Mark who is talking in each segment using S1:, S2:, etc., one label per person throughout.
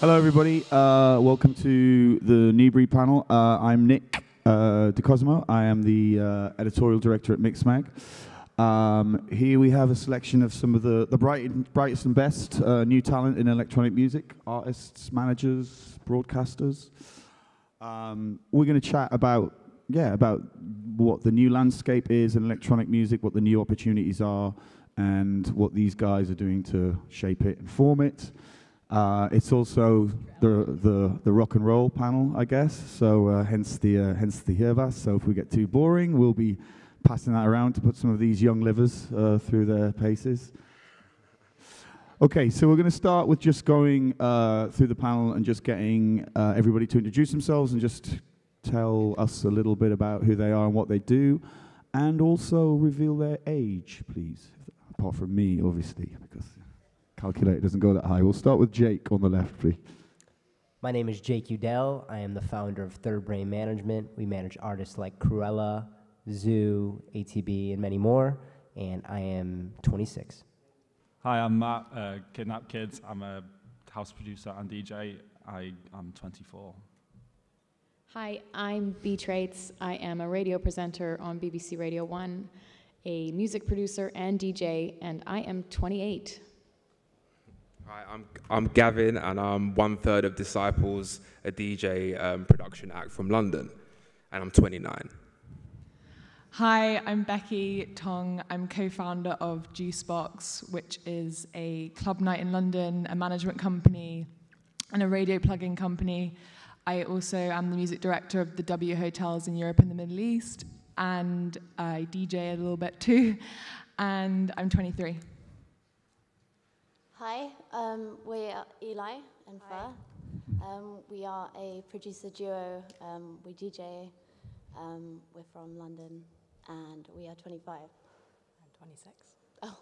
S1: Hello, everybody. Welcome to the Newbury panel. I'm Nick Decosemo. I am the editorial director at Mixmag. Here we have a selection of some of the brightest and best new talent in electronic music, artists, managers, broadcasters. We're going to chat about what the new landscape is in electronic music, what the new opportunities are, and what these guys are doing to shape it and form it. It's also the rock and roll panel, I guess. So hence the Hirvas. So if we get too boring, we'll be passing that around to put some of these young livers through their paces. Okay, so we're going to start with just going through the panel and just getting everybody to introduce themselves and just tell us a little bit about who they are and what they do, and also reveal their age, please. Apart from me, obviously, because calculator doesn't go that high. We'll start with Jake on the left, please.
S2: My name is Jake Udell. I am the founder of Third Brain Management. We manage artists like Cruella, Zoo, ATB, and many more, and I am 26.
S3: Hi, I'm Matt, Kidnap Kid. I'm a house producer and DJ. I'm 24.
S4: Hi, I'm B Traits. I am a radio presenter on BBC Radio 1, a music producer and DJ, and I am 28.
S5: Hi, I'm Gavin, and I'm 1/3 of Disciples, a DJ production act from London, and I'm 29.
S6: Hi, I'm Becky, Tong. I'm co-founder of Juicebox, which is a club night in London, a management company, and a radio plugin company. I also am the music director of the W hotels in Europe and the Middle East, and I DJ a little bit too, and I'm 23.
S7: Hi, we are Eli and Fur. We are a producer duo. We DJ. We're from London, and we are 25. I'm 26. Oh.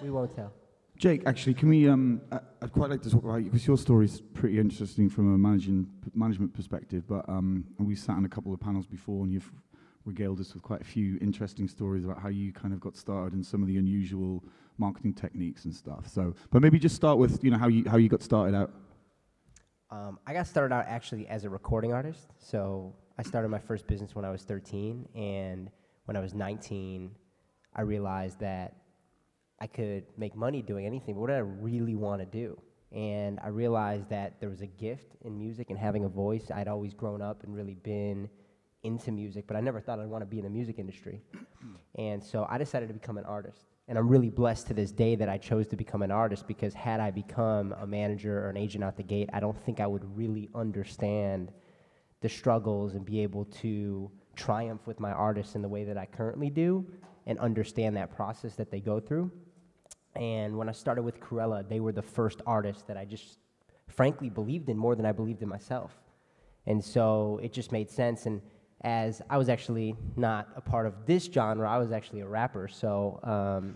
S2: We won't tell.
S1: Jake, actually, can we? I'd quite like to talk about you because your story's pretty interesting from a management perspective. But we sat on a couple of panels before, and you've regaled us with quite a few interesting stories about how you kind of got started and some of the unusual marketing techniques and stuff. So, but maybe just start with how you got started out.
S2: I got started out actually as a recording artist. So I started my first business when I was 13, and when I was 19, I realized that I could make money doing anything, but what did I really want to do? And I realized that there was a gift in music and having a voice. I'd always grown up and really been into music, but I never thought I'd want to be in the music industry. And so I decided to become an artist. And I'm really blessed to this day that I chose to become an artist, because had I become a manager or an agent out the gate, I don't think I would really understand the struggles and be able to triumph with my artists in the way that I currently do and understand that process that they go through. And when I started with Cruella, they were the first artist that I just frankly believed in more than I believed in myself. And so it just made sense. And as I was actually not a part of this genre, I was actually a rapper. So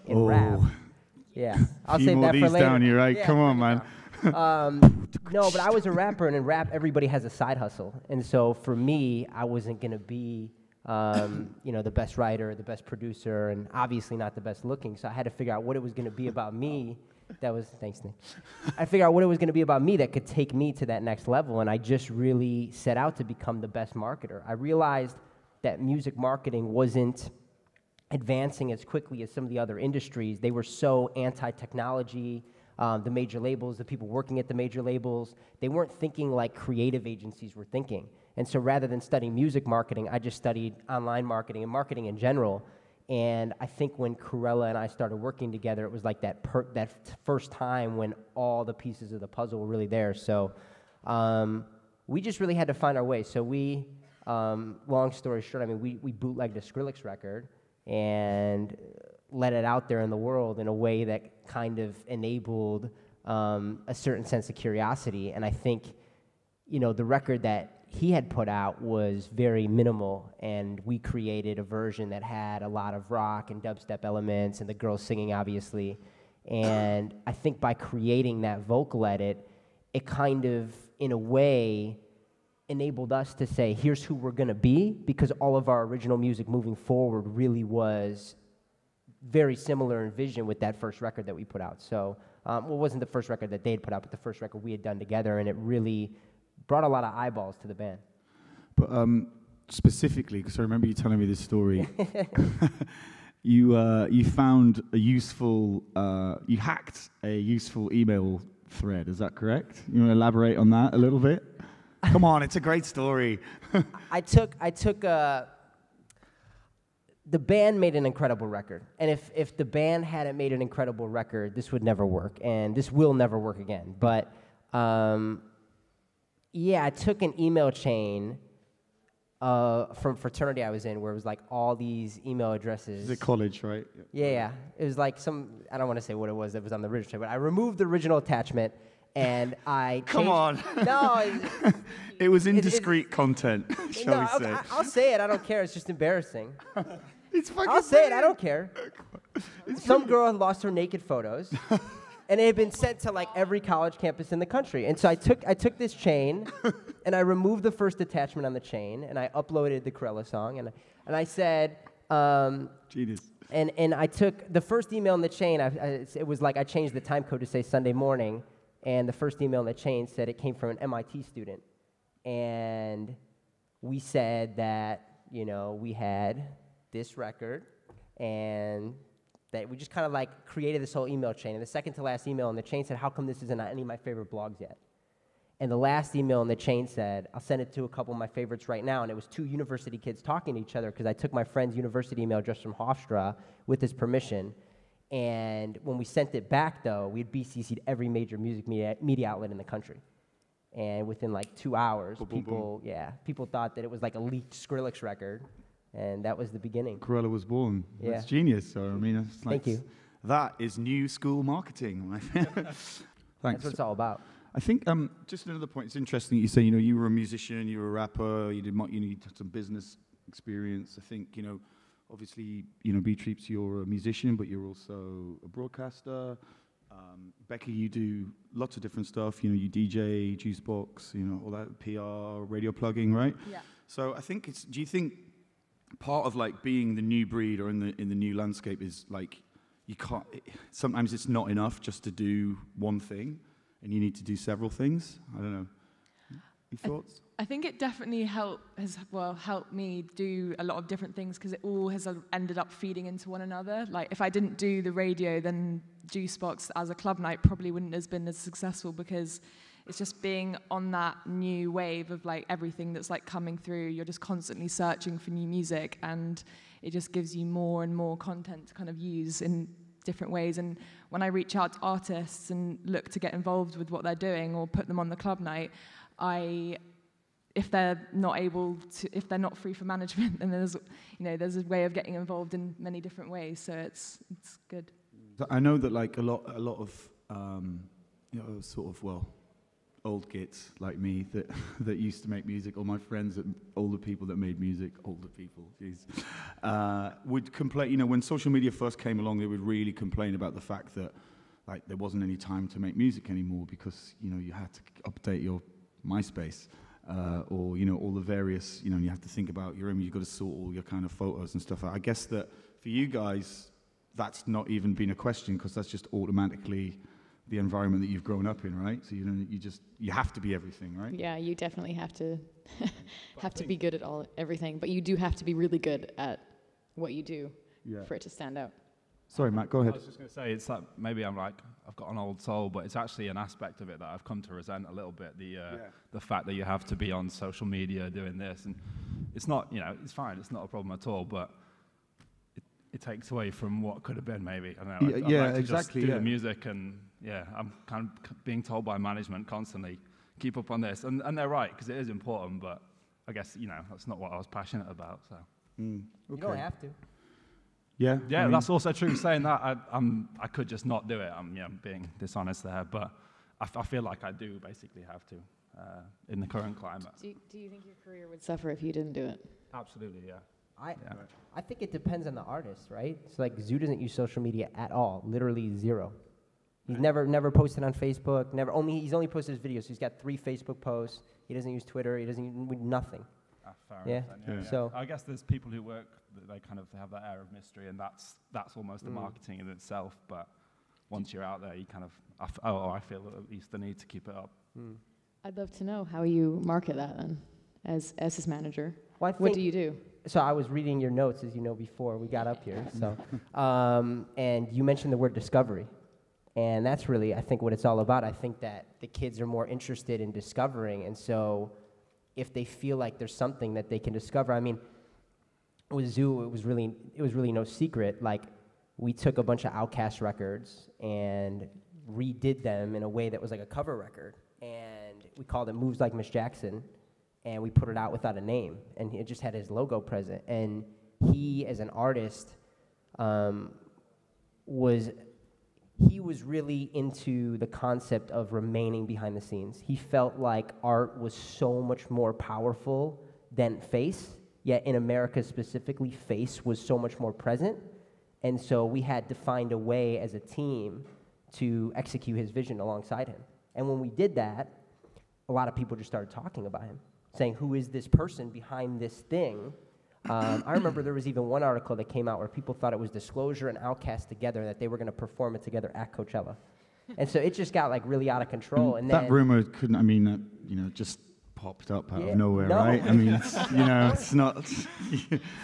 S2: in rap, yeah, I'll save that for later.
S1: Down here, right?
S2: Yeah,
S1: come on, man.
S2: No, but I was a rapper, and in rap, everybody has a side hustle. And so for me, I wasn't going to be the best writer, the best producer, and obviously not the best looking. So I had to figure out what it was going to be about me thanks, Nick. I figured out what it was going to be about me that could take me to that next level, and I just really set out to become the best marketer. I realized that music marketing wasn't advancing as quickly as some of the other industries. They were so anti-technology. The major labels, the people working at the major labels, they weren't thinking like creative agencies were thinking. And so rather than studying music marketing, I just studied online marketing and marketing in general. And I think when Cruella and I started working together, it was like that first time when all the pieces of the puzzle were really there. So we just really had to find our way. So we, long story short, I mean, we bootlegged a Skrillex record and let it out there in the world in a way that kind of enabled a certain sense of curiosity. And I think, the record that he had put out was very minimal, and we created a version that had a lot of rock and dubstep elements and the girls singing, obviously. And I think by creating that vocal edit, it kind of, in a way, enabled us to say, here's who we're going to be, because all of our original music moving forward really was very similar in vision with that first record that we put out. So Well, it wasn't the first record that they'd put out, but the first record we had done together, and it really brought a lot of eyeballs to the band.
S1: But specifically, because I remember you telling me this story, you found a useful, you hacked a useful email thread. Is that correct? You want to elaborate on that a little bit? Come on, it's a great story.
S2: I took the band made an incredible record, and if the band hadn't made an incredible record, this would never work, and this will never work again. But yeah, I took an email chain from fraternity I was in, where it was like all these email addresses.
S1: It's a college, right?
S2: Yeah. It was like I don't want to say what it was that was on the original, but I removed the original attachment, and I
S1: Come on.
S2: No.
S1: It was indiscreet content, shall we say.
S2: I'll say it. I don't care. It's just embarrassing.
S1: It's fucking
S2: I'll say it. I
S1: brilliant.
S2: don't care. Some girl had lost her naked photos, and it had been sent to like every college campus in the country. And so I took this chain, and I removed the first attachment on the chain, and I uploaded the Corella song, and I said,
S1: Genius.
S2: And I took the first email in the chain. It was like I changed the time code to say Sunday morning, and the first email in the chain said it came from an MIT student, and we said that we had this record, and that we just kind of like created this whole email chain. And the second to last email in the chain said, how come this isn't on any of my favorite blogs yet? And the last email in the chain said, I'll send it to a couple of my favorites right now. And it was two university kids talking to each other, because I took my friend's university email address from Hofstra with his permission. And when we sent it back, though, we had BCC'd every major music media outlet in the country. And within like 2 hours, people thought that it was like a leaked Skrillex record. And that was the beginning.
S1: Corella was born.
S2: Yeah.
S1: That's genius. So, I mean, it's like,
S2: Thank you.
S1: That is new school marketing. Thanks.
S2: That's what it's all about.
S1: I think just another point. It's interesting that you say, you were a musician, you were a rapper, you had some business experience. I think, obviously, B-Treeps, you're a musician, but you're also a broadcaster. Becky, you do lots of different stuff. You DJ, Juicebox, all that PR, radio plugging, right?
S6: Yeah.
S1: So I think do you think part of like being the new breed or in the new landscape is like you can't, sometimes it's not enough just to do one thing, and you need to do several things? I don't know. Your thoughts?
S6: I think it definitely helped me do a lot of different things, because it all has ended up feeding into one another. Like, if I didn't do the radio, then Juicebox as a club night probably wouldn't have been as successful, because it's just being on that new wave of like everything that's like coming through. You're just constantly searching for new music, and it just gives you more and more content to kind of use in different ways. And when I reach out to artists and look to get involved with what they're doing or put them on the club night, if they're not free for management, then there's a way of getting involved in many different ways. So it's good.
S1: I know that like a lot of old gits like me that used to make music, or my friends, older people that made music, would complain. When social media first came along, they would really complain about the fact that like there wasn't any time to make music anymore, because you had to update your MySpace, or all the various, you have to think about your image. You've got to sort all your kind of photos and stuff. I guess that for you guys, that's not even been a question, because that's just automatically the environment that you've grown up in, right? So you have to be everything, right?
S4: Yeah, you definitely have to be good at everything, but you do have to be really good at what you do for it to stand out.
S1: Sorry, Matt, go ahead.
S3: I was just going to say, it's like maybe I've got an old soul, but it's actually an aspect of it that I've come to resent a little bit. The fact that you have to be on social media doing this, and it's not, it's fine, it's not a problem at all, but it takes away from what could have been, maybe. I don't know. I'd like to
S1: exactly.
S3: Just do the music, and I'm kind of being told by management constantly, keep up on this, and they're right, because it is important, but I guess that's not what I was passionate about. So
S2: You don't have to.
S1: Yeah.
S3: Yeah, I mean, that's also true. Saying that, I could just not do it. I'm being dishonest there, but I feel like I do basically have to in the current climate.
S4: Do you think your career would suffer if you didn't do it?
S3: Absolutely, yeah.
S2: I think it depends on the artist, right? So like Zoo doesn't use social media at all, literally zero. He's never posted on Facebook. He's only posted his videos. So he's got 3 Facebook posts. He doesn't use Twitter. He doesn't use nothing.
S3: Fair enough.
S2: So
S3: I guess there's people who work, they kind of have that air of mystery, and that's almost the marketing in itself. But once you're out there, you kind of, I feel at least the need to keep it up.
S4: I'd love to know how you market that then, as his manager.
S2: Well,
S4: what do you do?
S2: So I was reading your notes, as you know, before we got up here. So, and you mentioned the word discovery. And that's really, I think, what it's all about. I think that the kids are more interested in discovering. And so if they feel like there's something that they can discover, I mean, with Zoo, it was really no secret. Like, we took a bunch of Outkast records and redid them in a way that was like a cover record. And we called it Moves Like Miss Jackson. And we put it out without a name. And it just had his logo present. And he, as an artist, was really into the concept of remaining behind the scenes. He felt like art was so much more powerful than face, yet in America specifically, face was so much more present. And so we had to find a way as a team to execute his vision alongside him. And when we did that, a lot of people just started talking about him, saying, who is this person behind this thing? I remember there was even one article that came out where people thought it was Disclosure and Outkast together, that they were going to perform it together at Coachella. And so it just got like really out of control. And
S1: that rumor couldn't, I mean, just popped up out of nowhere, right? I mean, it's, it's not.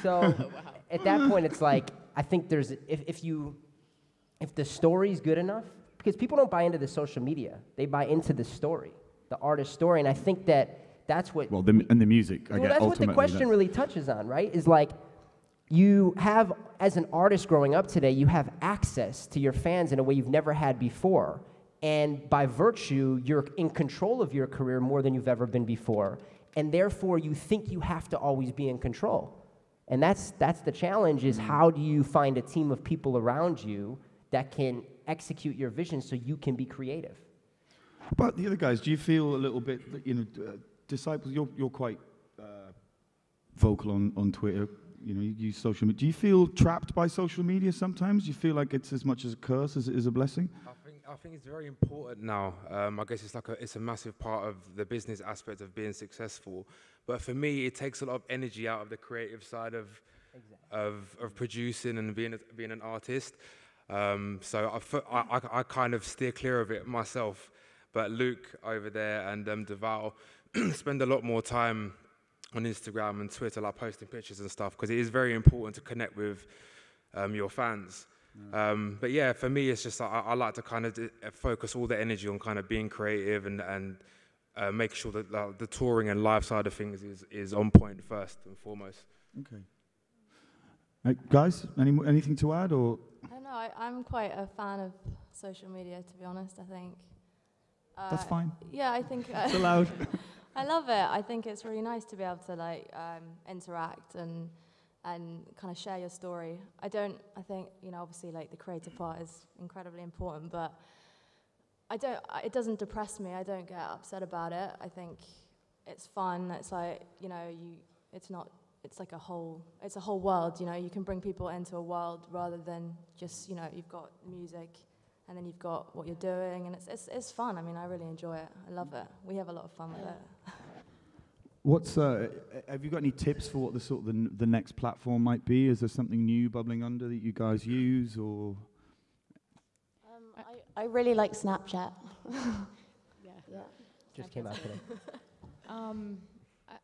S2: So at that point, it's like, I think there's, if the story's good enough, because people don't buy into the social media, they buy into the story, the artist's story. And I think that's what...
S1: Well, and the music, I guess,
S2: that's what the question really touches on, right? Is like, you have, as an artist growing up today, you have access to your fans in a way you've never had before. And by virtue, you're in control of your career more than you've ever been before. And therefore, you think you have to always be in control. And that's the challenge, is how do you find a team of people around you that can execute your vision so you can be creative?
S1: But the other guys, do you feel a little bit, Disciples, you're quite vocal on Twitter. You use social media. Do you feel trapped by social media sometimes? Do you feel like it's as much as a curse as it is a blessing?
S5: I think it's very important now. I guess it's a massive part of the business aspect of being successful. But for me, it takes a lot of energy out of the creative side of producing and being an artist. So I kind of steer clear of it myself. But Luke over there and Deval spend a lot more time on Instagram and Twitter, like posting pictures and stuff, because it is very important to connect with your fans. But yeah, for me, it's just I like to kind of focus all the energy on kind of being creative and make sure that the touring and live side of things is on point first and foremost.
S1: Okay. Guys, anything to add? Or?
S7: I don't know, I'm quite a fan of social media, to be honest, I think.
S1: That's fine.
S7: Yeah, I think...
S1: It's allowed.
S7: I love it. I think it's really nice to be able to interact and kind of share your story. I think, obviously the creative part is incredibly important, but it doesn't depress me. I don't get upset about it. I think it's fun. It's like, it's like a whole world, you can bring people into a world rather than just, you've got music and then you've got what you're doing, and it's fun. I mean, I really enjoy it. I love it. We have a lot of fun with it.
S1: Have you got any tips for what the next platform might be? Is there something new bubbling under that you guys use, or?
S7: I really like Snapchat.
S4: Yeah.
S2: Just came out today.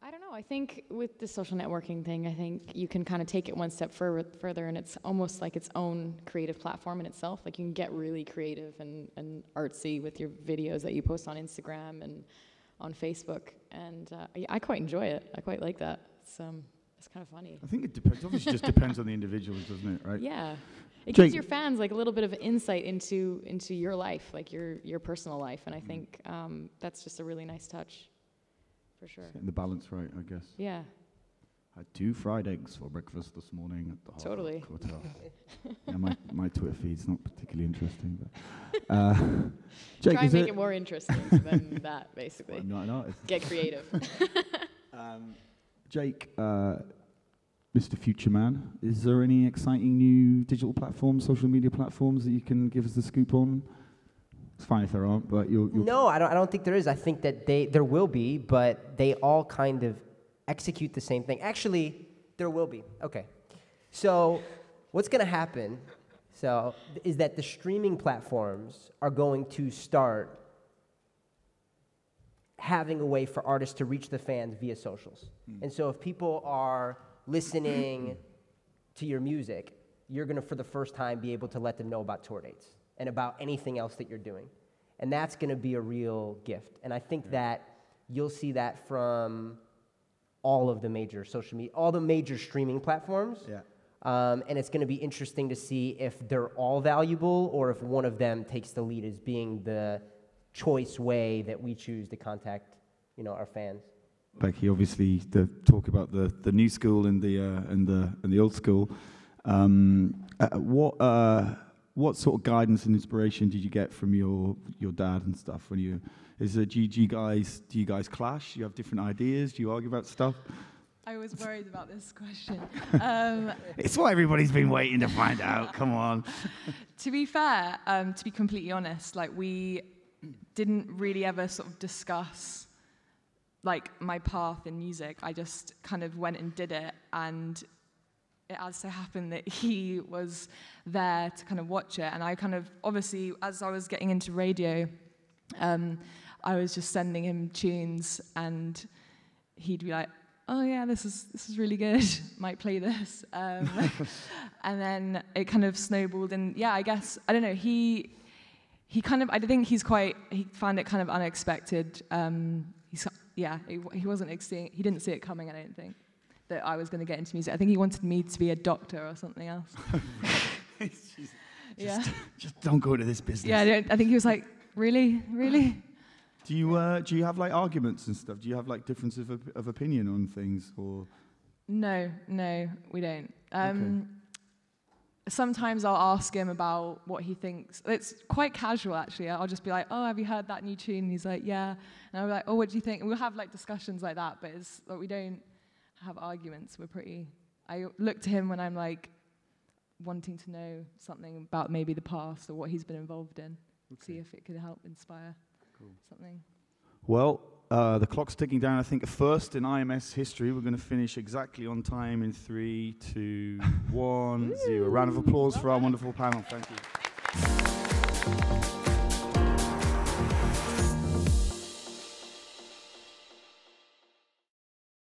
S4: I don't know. I think with the social networking thing, I think you can kind of take it one step further, and it's almost like its own creative platform in itself. Like, you can get really creative and artsy with your videos that you post on Instagram and on Facebook, and I quite enjoy it. I quite like that. It's kind of funny.
S1: I think it depends. Obviously, just depends on the individuals, doesn't it? Right?
S4: Yeah. It gives your fans like a little bit of insight into your life, like your personal life, and I think that's just a really nice touch. For sure.
S1: Getting the balance right, I guess.
S4: Yeah.
S1: I had 2 fried eggs for breakfast this morning at the
S4: Totally.
S1: hotel. Yeah, my Twitter feed's not particularly interesting, but
S4: Jake, try and make it more interesting than that, basically.
S1: Well, I'm not an artist.
S4: Get creative.
S1: Jake, Mr. Future Man, is there any exciting new digital platforms, social media platforms that you can give us the scoop on? It's fine if there aren't, but you'll...
S2: No, I don't think there is. I think that there will be, but they all kind of execute the same thing. Actually, there will be. Okay. So what's going to happen... So, is that the streaming platforms are going to start having a way for artists to reach the fans via socials. And so if people are listening to your music, you're going to, for the first time, be able to let them know about tour dates and about anything else that you're doing. And that's going to be a real gift. And I think that you'll see that from all of the major social media, all the major streaming platforms.
S1: Yeah.
S2: And it's going to be interesting to see if they're all valuable or if one of them takes the lead as being the choice way that we choose to contact, our fans.
S1: Becky, obviously, the talk about the new school and the old school. What sort of guidance and inspiration did you get from your dad and stuff when you? Do you guys clash? Do you have different ideas? Do you argue about stuff?
S6: I was worried about this question.
S1: It's what everybody's been waiting to find out. Come on.
S6: To be fair, to be completely honest, like we didn't really ever sort of discuss like my path in music. I just kind of went and did it, and it as so happened that he was there to kind of watch it. And I kind of, obviously, as I was getting into radio, I was just sending him tunes, and he'd be like, "Oh yeah, this is really good. Might play this." And then it kind of snowballed, and yeah, I guess I don't know. He kind of, I think he found it kind of unexpected. He wasn't he didn't see it coming. I don't think that I was going to get into music. I think he wanted me to be a doctor or something else.
S1: Just don't go to this business.
S6: Yeah, I think he was like, really.
S1: Do you have like arguments and stuff? Do you have like differences of opinion on things or?
S6: No, we don't.
S1: Okay.
S6: Sometimes I'll ask him about what he thinks. It's quite casual, actually. I'll just be like, "Oh, have you heard that new tune?" And he's like, "Yeah." And I'll be like, "Oh, what do you think?" And we'll have like discussions like that, but it's like we don't have arguments. I look to him when I'm like wanting to know something about maybe the past or what he's been involved in. See if it could help inspire something.
S1: Well, the clock's ticking down. I think first in IMS history, we're going to finish exactly on time in 3, 2, 1, 0. Round of applause for our wonderful panel. Thank you.